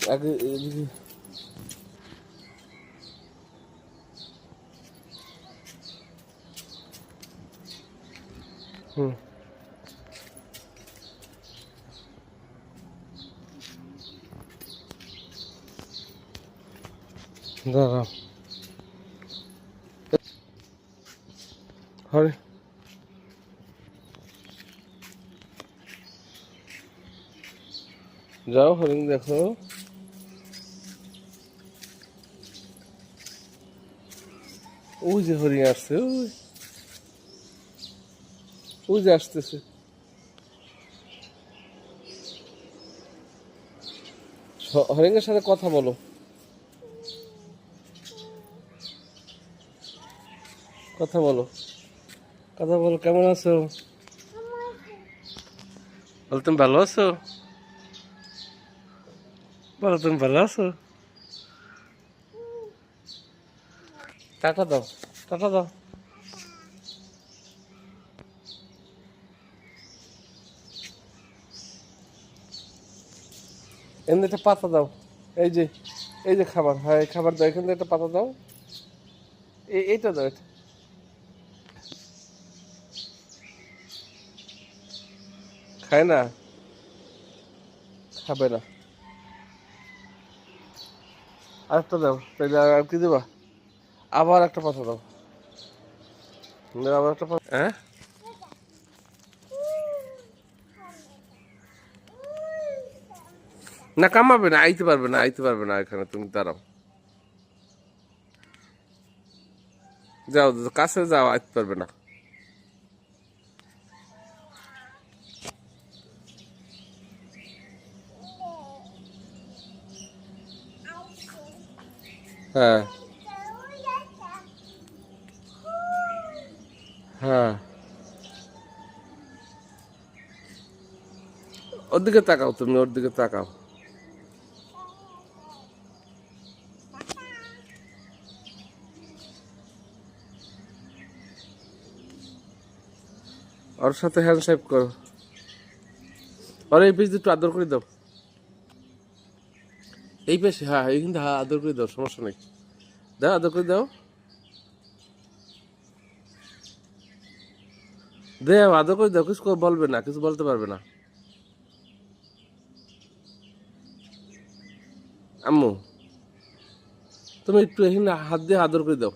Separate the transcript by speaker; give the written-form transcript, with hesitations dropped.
Speaker 1: আগে এদিকে হুম দাঁড়াও হরে যাও হরিণ দেখো ওই যে হরিণ আসছে ওই যে আসতেছে হরিণের সাথে কথা বলো কথা বলো কথা বলো কেমন আছো বলো তুমি ভালো আছো বলো তুমি ভালো আছো টাটা দাও টাটা দাও এমনি একটা পাতা দাও এই যে এই যে খাবার হ্যাঁ এই খাবার দাও এখান থেকে একটা পাতা দাও এইটা দাও এটা খায় না খাবে না আরেকটা দাও তাইলে আর কি দেবা আবার একটা পাতা দাও আবার একটা পাতা হ্যাঁ না কামাবে না আইতে পারবে না আইতে পারবে না এখানে তুমি দাঁড়াও যাও কাছে যাও আইতে পারবে না হ্যাঁ হ্যাঁ ওর দিকে তাকাও তুমি ওর দিকে তাকাও ওর সাথে হ্যান্ডশেক করো ওর এই পেজ একটু আদর করে দাও এই পেশে হ্যাঁ এই কিন্তু হ্যাঁ আদর করে দাও সমস্যা নেই দাও আদর করে দাও দেও আদর করে দাও কিছু বলবে না কিছু বলতে পারবে না আম্মু তুমি একটু এখানে হাত দিয়ে আদর করে দাও